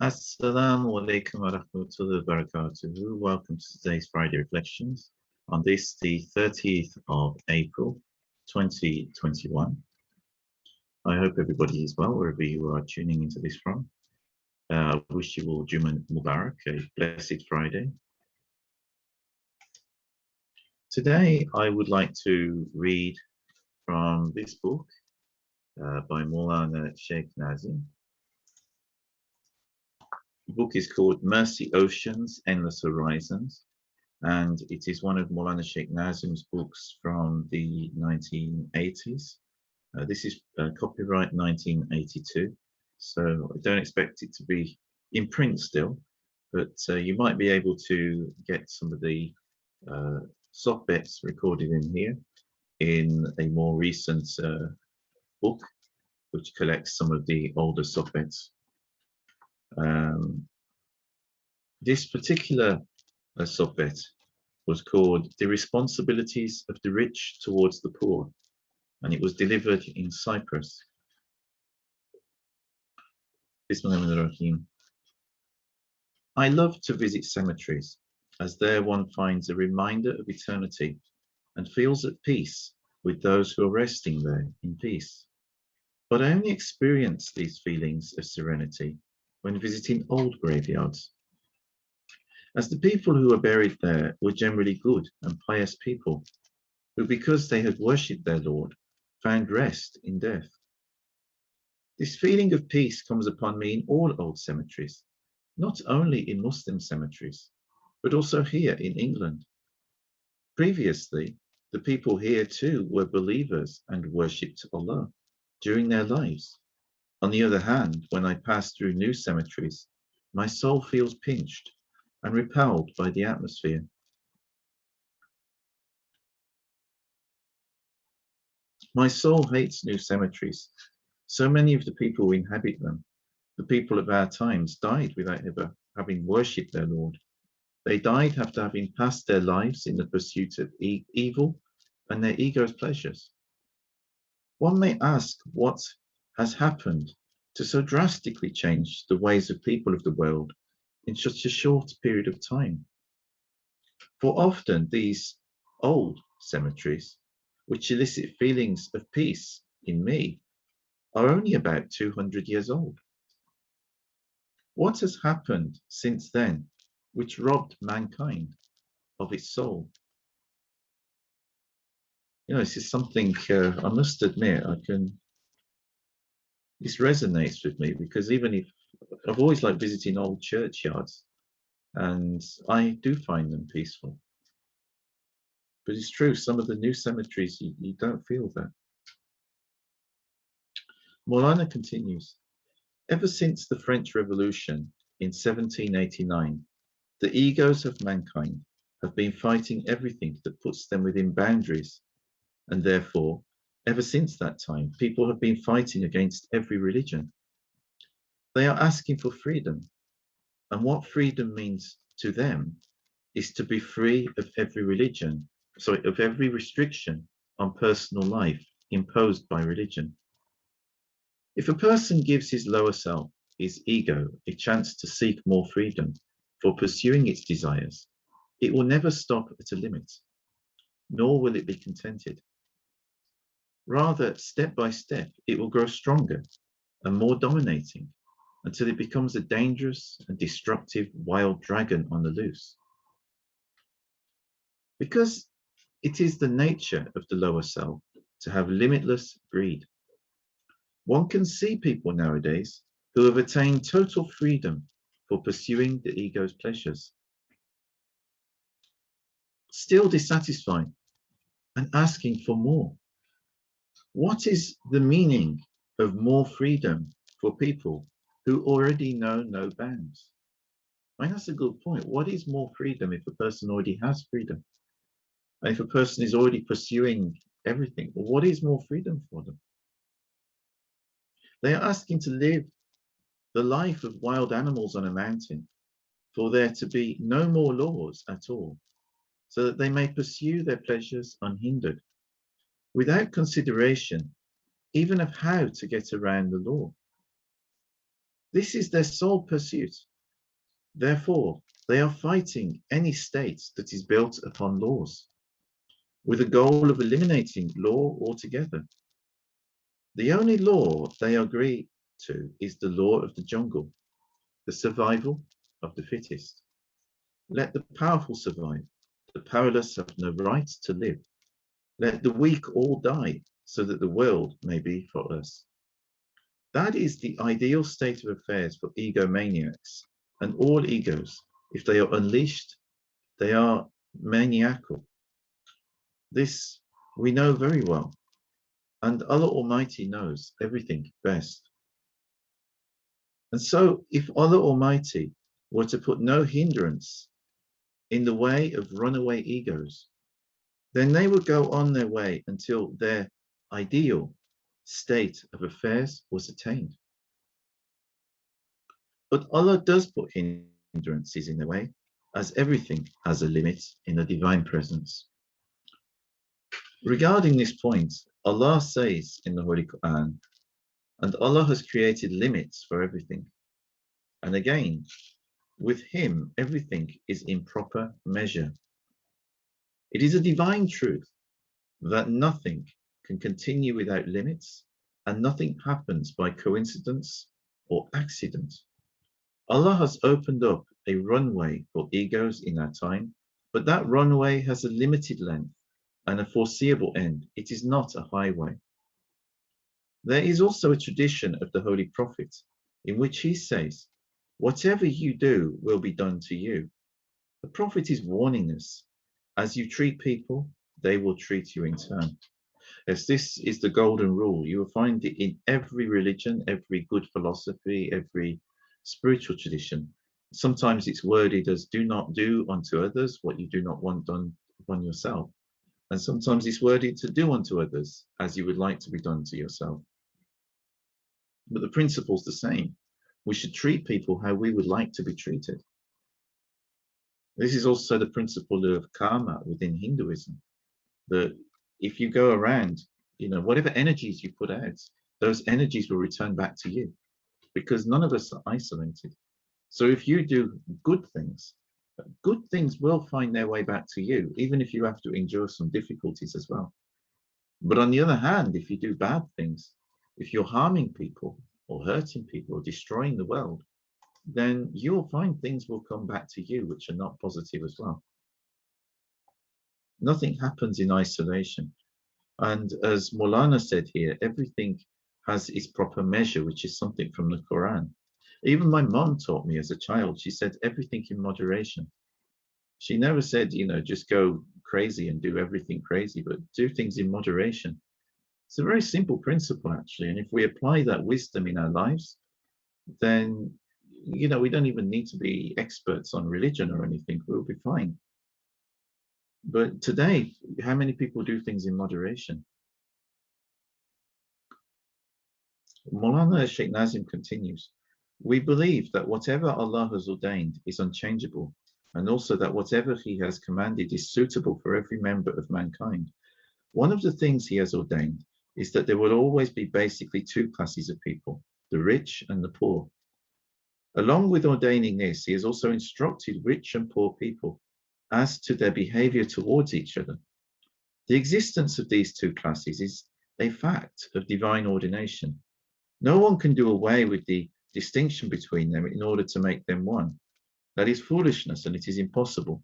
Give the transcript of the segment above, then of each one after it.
Assalamu alaikum wa rahmatullahi wa barakatuhu. Welcome to today's Friday Reflections on this, the 30th of April 2021. I hope everybody is well wherever you are tuning into this from. I wish you all Jummah Mubarak, a blessed Friday. Today I would like to read from this book by Mawlana Shaykh Nazim. The book is called Mercy Oceans, Endless Horizons, and it is one of Mawlana Shaykh Nazim's books from the 1980s. This is copyright 1982, so I don't expect it to be in print still, but you might be able to get some of the sohbets recorded in here in a more recent book, which collects some of the older sohbets. This particular sohbet was called The Responsibilities of the Rich Towards the Poor, and it was delivered in Cyprus. Bismillahirrahmanirrahim. I love to visit cemeteries, as there one finds a reminder of eternity and feels at peace with those who are resting there in peace. But I only experience these feelings of serenity when visiting old graveyards, as the people who were buried there were generally good and pious people, who, because they had worshipped their Lord, found rest in death. This feeling of peace comes upon me in all old cemeteries, not only in Muslim cemeteries, but also here in England. Previously, the people here too were believers and worshipped Allah during their lives. On the other hand, when I pass through new cemeteries, my soul feels pinched and repelled by the atmosphere. My soul hates new cemeteries. So many of the people who inhabit them, the people of our times, died without ever having worshipped their Lord. They died after having passed their lives in the pursuit of evil and their ego's pleasures. One may ask what has happened to so drastically change the ways of people of the world in such a short period of time. For often these old cemeteries, which elicit feelings of peace in me, are only about 200 years old. What has happened since then which robbed mankind of its soul? You know, this is something I must admit, this resonates with me, because even if I've always liked visiting old churchyards, and I do find them peaceful. But it's true, some of the new cemeteries, you don't feel that. Maulana continues, ever since the French Revolution in 1789, the egos of mankind have been fighting everything that puts them within boundaries, and therefore, ever since that time, people have been fighting against every religion. They are asking for freedom, and what freedom means to them is to be free of every of every restriction on personal life imposed by religion. If a person gives his lower self, his ego, a chance to seek more freedom for pursuing its desires, it will never stop at a limit, nor will it be contented. Rather, step by step, it will grow stronger and more dominating until it becomes a dangerous and destructive wild dragon on the loose. Because it is the nature of the lower self to have limitless greed, one can see people nowadays who have attained total freedom for pursuing the ego's pleasures, still dissatisfied and asking for more. What is the meaning of more freedom for people who already know no bounds? I mean, that's a good point. What is more freedom if a person already has freedom? And if a person is already pursuing everything, what is more freedom for them? They are asking to live the life of wild animals on a mountain, for there to be no more laws at all, so that they may pursue their pleasures unhindered, without consideration even of how to get around the law. This is their sole pursuit. Therefore, they are fighting any state that is built upon laws, with the goal of eliminating law altogether. The only law they agree to is the law of the jungle, the survival of the fittest. Let the powerful survive. The powerless have no right to live. Let the weak all die, so that the world may be for us. That is the ideal state of affairs for egomaniacs, and all egos, if they are unleashed, they are maniacal. This we know very well, and Allah Almighty knows everything best. And so, if Allah Almighty were to put no hindrance in the way of runaway egos, then they would go on their way until their ideal state of affairs was attained. But Allah does put hindrances in the way, as everything has a limit in the divine presence. Regarding this point, Allah says in the Holy Quran, and Allah has created limits for everything. And again, with Him, everything is in proper measure. It is a divine truth that nothing can continue without limits, and nothing happens by coincidence or accident. Allah has opened up a runway for egos in our time, but that runway has a limited length and a foreseeable end. It is not a highway. There is also a tradition of the Holy Prophet in which he says, whatever you do will be done to you. The Prophet is warning us, as you treat people, they will treat you in turn. As this is the golden rule, you will find it in every religion, every good philosophy, every spiritual tradition. Sometimes it's worded as do not do unto others what you do not want done upon yourself. And sometimes it's worded to do unto others as you would like to be done to yourself. But the principle's the same. We should treat people how we would like to be treated. This is also the principle of karma within Hinduism, that if you go around, whatever energies you put out, those energies will return back to you, because none of us are isolated. So if you do good things will find their way back to you, even if you have to endure some difficulties as well. But on the other hand, if you do bad things, if you're harming people or hurting people or destroying the world, then you'll find things will come back to you which are not positive as well. Nothing happens in isolation. And as Mawlana said here, everything has its proper measure, which is something from the Quran. Even my mom taught me as a child, she said everything in moderation. She never said, just go crazy and do everything crazy, but do things in moderation. It's a very simple principle, actually. And if we apply that wisdom in our lives, then, we don't even need to be experts on religion or anything. We'll be fine. But today, how many people do things in moderation? Mawlana Shaykh Nazim continues, we believe that whatever Allah has ordained is unchangeable, and also that whatever He has commanded is suitable for every member of mankind. One of the things He has ordained is that there will always be basically two classes of people, the rich and the poor. Along with ordaining this, He has also instructed rich and poor people as to their behavior towards each other. The existence of these two classes is a fact of divine ordination. No one can do away with the distinction between them in order to make them one. That is foolishness, and it is impossible.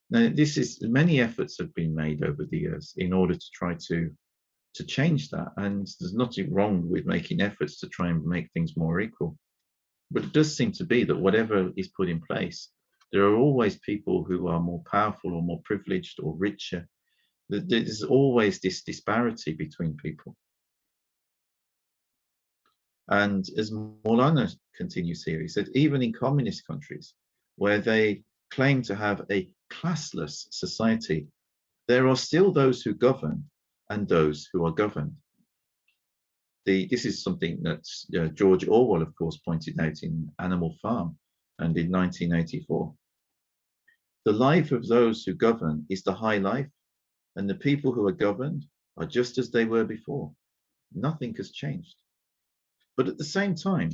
Now, many efforts have been made over the years in order to try to change that, and there's nothing wrong with making efforts to try and make things more equal. But it does seem to be that whatever is put in place, there are always people who are more powerful or more privileged or richer. There's always this disparity between people. And as Maulana continues here, he said, even in communist countries, where they claim to have a classless society, there are still those who govern and those who are governed. This is something that George Orwell, of course, pointed out in Animal Farm and in 1984. The life of those who govern is the high life, and the people who are governed are just as they were before. Nothing has changed. But at the same time,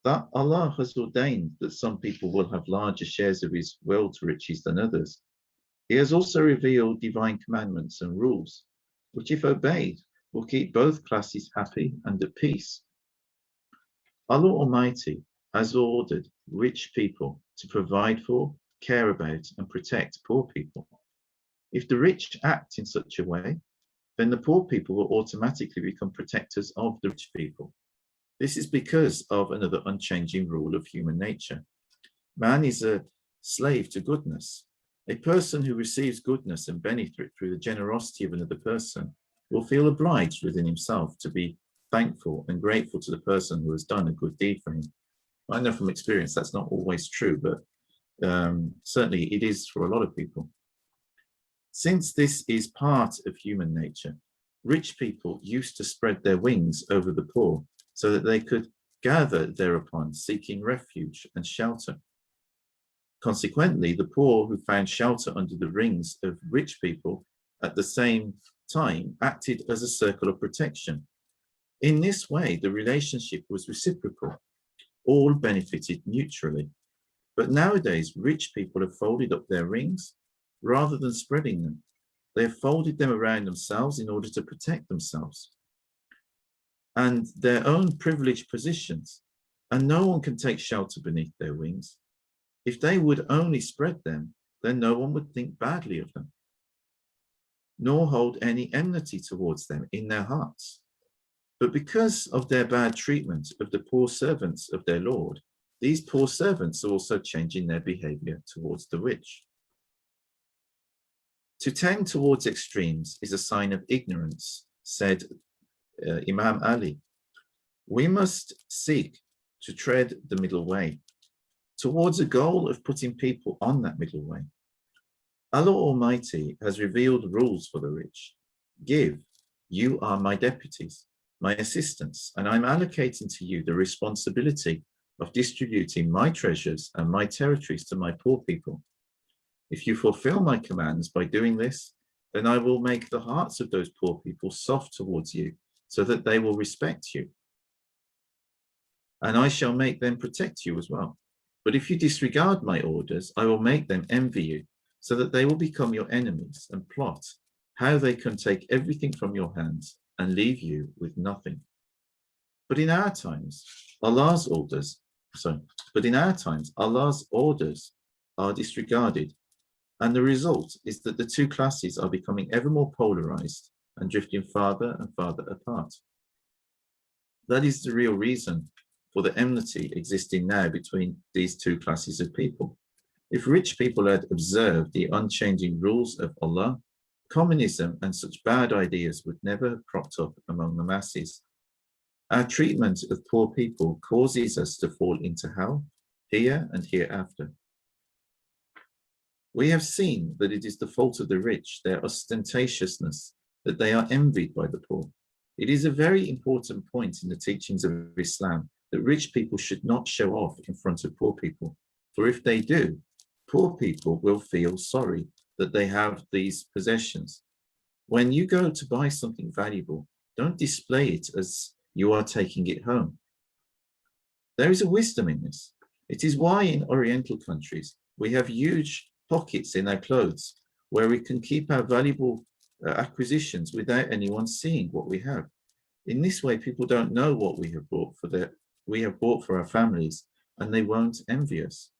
that Allah has ordained that some people will have larger shares of his world's riches than others. He has also revealed divine commandments and rules, which, if obeyed, will keep both classes happy and at peace. Allah Almighty has ordered rich people to provide for, care about, and protect poor people. If the rich act in such a way, then the poor people will automatically become protectors of the rich people. This is because of another unchanging rule of human nature. Man is a slave to goodness. A person who receives goodness and benefit through the generosity of another person will feel obliged within himself to be thankful and grateful to the person who has done a good deed for him. I know from experience that's not always true, but certainly it is for a lot of people. Since this is part of human nature, rich people used to spread their wings over the poor so that they could gather thereupon, seeking refuge and shelter. Consequently, the poor who found shelter under the rings of rich people at the same time acted as a circle of protection. In this way, the relationship was reciprocal. All benefited mutually. But nowadays, rich people have folded up their rings rather than spreading them. They have folded them around themselves in order to protect themselves and their own privileged positions, and no one can take shelter beneath their wings. If they would only spread them, then no one would think badly of them, nor hold any enmity towards them in their hearts. But because of their bad treatment of the poor servants of their Lord, these poor servants are also changing their behavior towards the rich. To tend towards extremes is a sign of ignorance, said Imam Ali. We must seek to tread the middle way towards a goal of putting people on that middle way. Allah Almighty has revealed rules for the rich. Give, you are my deputies, my assistants, and I'm allocating to you the responsibility of distributing my treasures and my territories to my poor people. If you fulfill my commands by doing this, then I will make the hearts of those poor people soft towards you, so that they will respect you. And I shall make them protect you as well. But if you disregard my orders, I will make them envy you, so that they will become your enemies and plot how they can take everything from your hands and leave you with nothing. But in our times, Allah's orders are disregarded, and the result is that the two classes are becoming ever more polarized and drifting farther and farther apart. That is the real reason for the enmity existing now between these two classes of people. If rich people had observed the unchanging rules of Allah, communism and such bad ideas would never have cropped up among the masses. Our treatment of poor people causes us to fall into hell, here and hereafter. We have seen that it is the fault of the rich, their ostentatiousness, that they are envied by the poor. It is a very important point in the teachings of Islam that rich people should not show off in front of poor people. For if they do, poor people will feel sorry that they have these possessions. When you go to buy something valuable, don't display it as you are taking it home. There is a wisdom in this. It is why in Oriental countries, we have huge pockets in our clothes where we can keep our valuable acquisitions without anyone seeing what we have. In this way, people don't know what we have bought for our families, and they won't envy us.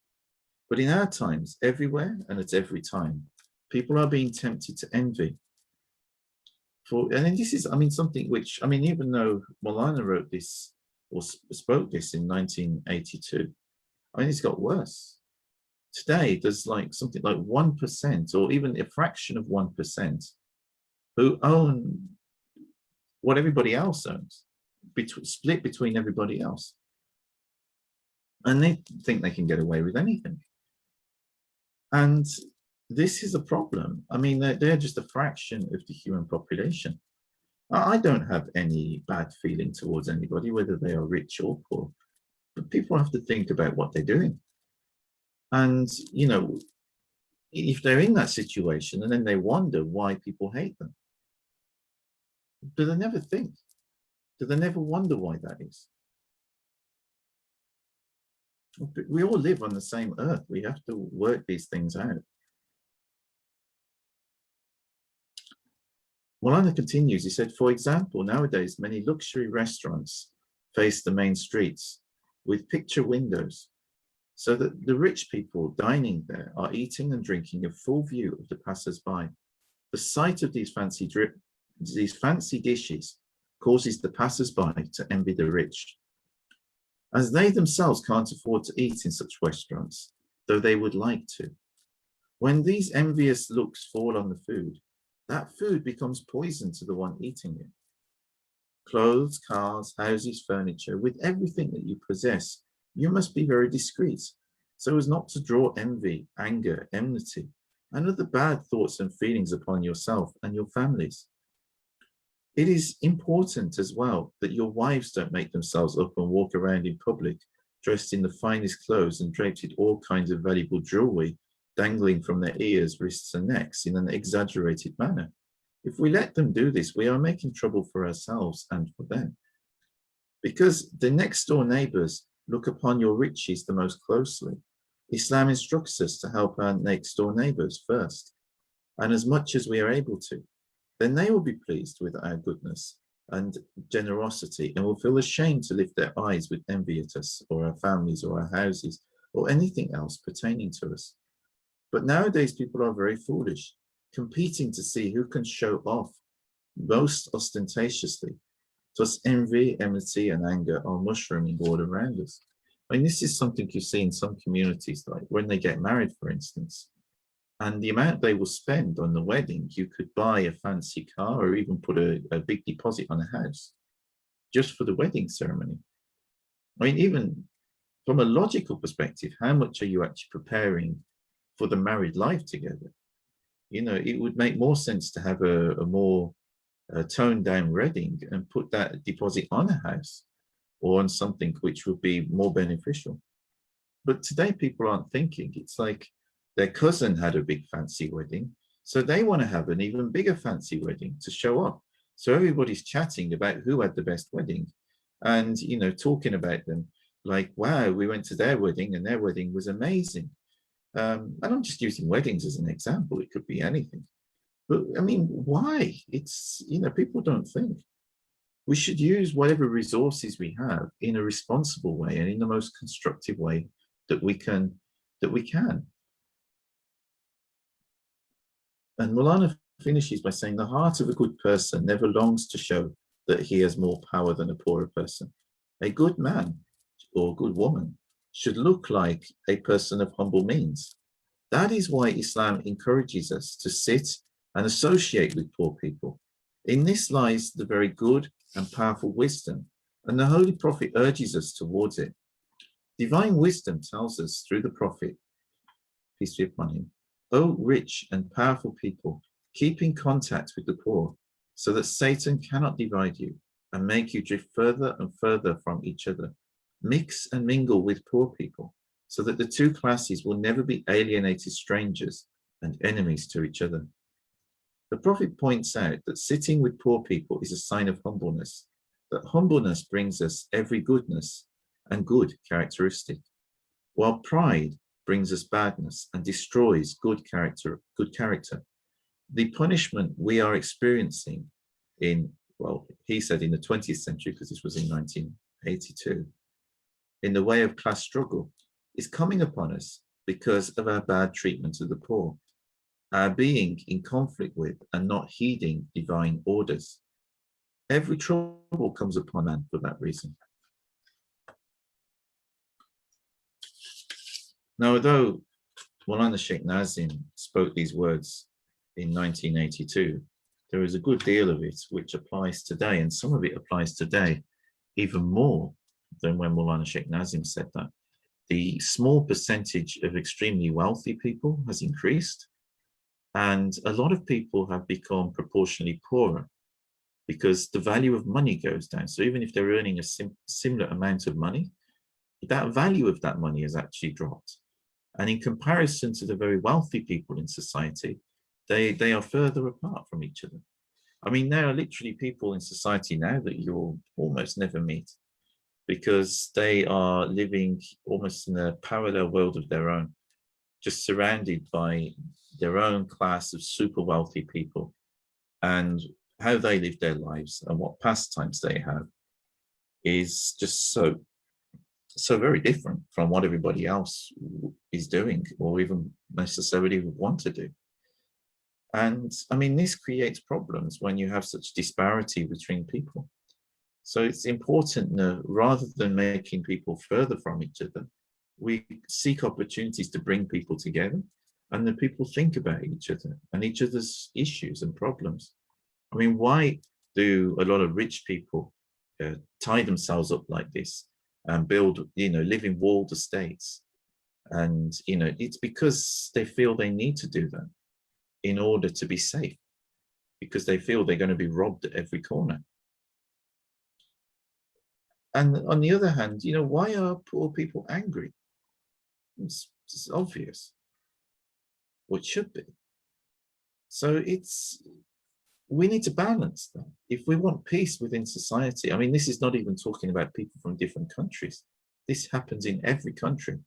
But in our times, everywhere and at every time, people are being tempted to envy. And this is, something which, even though Mawlana wrote this or spoke this in 1982, it's got worse. Today, there's something like 1% or even a fraction of 1% who own what everybody else owns, split between everybody else. And they think they can get away with anything. And this is a problem. They're just a fraction of the human population. I don't have any bad feeling towards anybody, whether they are rich or poor. But people have to think about what they're doing. And, if they're in that situation and then they wonder why people hate them, do they never think? Do they never wonder why that is? We all live on the same earth. We have to work these things out. Mawlana continues, he said, for example, nowadays many luxury restaurants face the main streets with picture windows, so that the rich people dining there are eating and drinking a full view of the passers-by. The sight of these fancy dishes causes the passers-by to envy the rich, as they themselves can't afford to eat in such restaurants, though they would like to. When these envious looks fall on the food, that food becomes poison to the one eating it. Clothes, cars, houses, furniture, with everything that you possess, you must be very discreet, so as not to draw envy, anger, enmity, and other bad thoughts and feelings upon yourself and your families. It is important as well that your wives don't make themselves up and walk around in public dressed in the finest clothes and draped with all kinds of valuable jewelry dangling from their ears, wrists, and necks in an exaggerated manner. If we let them do this, we are making trouble for ourselves and for them. Because the next door neighbors look upon your riches the most closely, Islam instructs us to help our next door neighbors first, and as much as we are able to. Then they will be pleased with our goodness and generosity and will feel ashamed to lift their eyes with envy at us or our families or our houses or anything else pertaining to us. But nowadays people are very foolish, competing to see who can show off most ostentatiously. Thus envy, enmity, and anger are mushrooming all around us. I mean, this is something you see in some communities, like when they get married, for instance, and the amount they will spend on the wedding, you could buy a fancy car or even put a big deposit on a house just for the wedding ceremony. I mean, even from a logical perspective, how much are you actually preparing for the married life together? You know, it would make more sense to have a more toned down wedding and put that deposit on a house or on something which would be more beneficial. But today people aren't thinking. It's like their cousin had a big fancy wedding, so they want to have an even bigger fancy wedding to show off. So everybody's chatting about who had the best wedding and, you know, talking about them like, wow, we went to their wedding and their wedding was amazing. And I'm just using weddings as an example. It could be anything. But I mean, why? It's, you know, people don't think. We should use whatever resources we have in a responsible way and in the most constructive way that we can. And Mulana finishes by saying, the heart of a good person never longs to show that he has more power than a poorer person. A good man or good woman should look like a person of humble means. That is why Islam encourages us to sit and associate with poor people. In this lies the very good and powerful wisdom, and the Holy Prophet urges us towards it. Divine wisdom tells us through the Prophet, peace be upon him, O rich and powerful people, keep in contact with the poor, so that Satan cannot divide you and make you drift further and further from each other. Mix and mingle with poor people, so that the two classes will never be alienated strangers and enemies to each other. The Prophet points out that sitting with poor people is a sign of humbleness, that humbleness brings us every goodness and good characteristic, while pride brings us badness and destroys good character. The punishment we are experiencing in, well, he said in the 20th century, because this was in 1982, in the way of class struggle, is coming upon us because of our bad treatment of the poor, our being in conflict with and not heeding divine orders. Every trouble comes upon man for that reason. Now, although Mawlana Shaykh Nazim spoke these words in 1982, there is a good deal of it which applies today, and some of it applies today even more than when Mawlana Shaykh Nazim said that. The small percentage of extremely wealthy people has increased, and a lot of people have become proportionally poorer because the value of money goes down. So even if they're earning a similar amount of money, that value of that money has actually dropped. And in comparison to the very wealthy people in society, they are further apart from each other. I mean, there are literally people in society now that you'll almost never meet. because they are living almost in a parallel world of their own, just surrounded by their own class of super wealthy people, and how they live their lives and what pastimes they have is just so very different from what everybody else is doing or even necessarily would want to do. And I mean, this creates problems when you have such disparity between people. So it's important that rather than making people further from each other, we seek opportunities to bring people together, and then people think about each other and each other's issues and problems. I mean, why do a lot of rich people tie themselves up like this and build, live in walled estates? And, it's because they feel they need to do that in order to be safe, because they feel they're going to be robbed at every corner. And on the other hand, why are poor people angry? It's obvious, or it should be. So we need to balance that. If we want peace within society, I mean, this is not even talking about people from different countries. This happens in every country.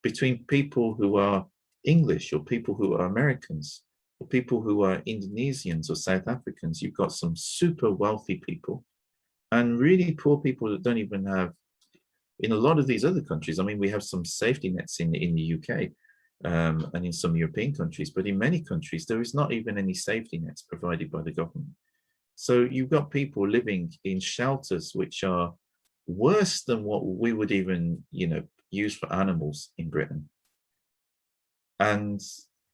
Between people who are English or people who are Americans or people who are Indonesians or South Africans, you've got some super wealthy people and really poor people that don't even have, in a lot of these other countries, I mean, we have some safety nets in the UK and in some European countries, but in many countries, there is not even any safety nets provided by the government. So you've got people living in shelters which are worse than what we would even, use for animals in Britain. And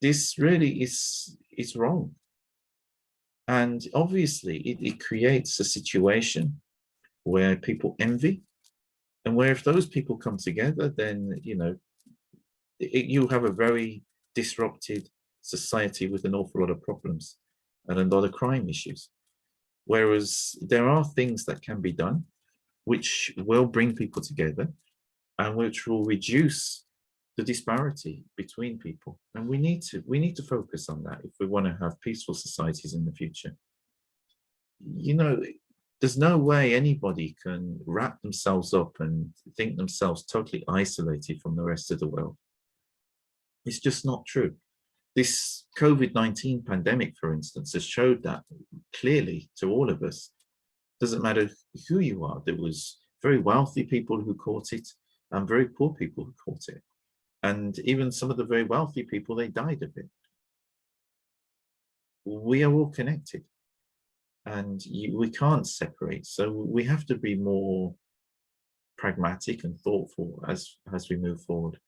this really is wrong. And obviously, it creates a situation where people envy, and where if those people come together, then, you have a very disrupted society with an awful lot of problems and a lot of crime issues. Whereas there are things that can be done which will bring people together and which will reduce the disparity between people. And we need to focus on that if we want to have peaceful societies in the future. There's no way anybody can wrap themselves up and think themselves totally isolated from the rest of the world. It's just not true. This COVID-19 pandemic, for instance, has showed that clearly to all of us. Doesn't matter who you are. There was very wealthy people who caught it and very poor people who caught it. And even some of the very wealthy people, they died of it. We are all connected, and we can't separate. So we have to be more pragmatic and thoughtful as we move forward.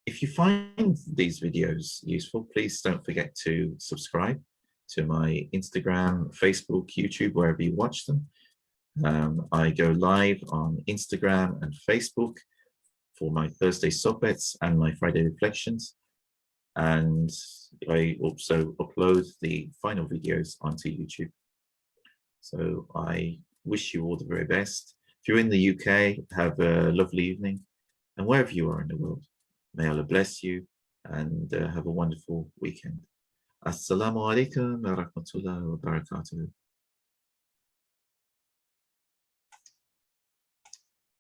If you find these videos useful, please don't forget to subscribe to my Instagram, Facebook, YouTube, wherever you watch them. I go live on Instagram and Facebook for my Thursday sohbets and my Friday reflections. And I also upload the final videos onto YouTube. So I wish you all the very best. If you're in the UK, have a lovely evening. And wherever you are in the world, may Allah bless you and have a wonderful weekend. Assalamu alaikum wa rahmatullahi wa barakatuh.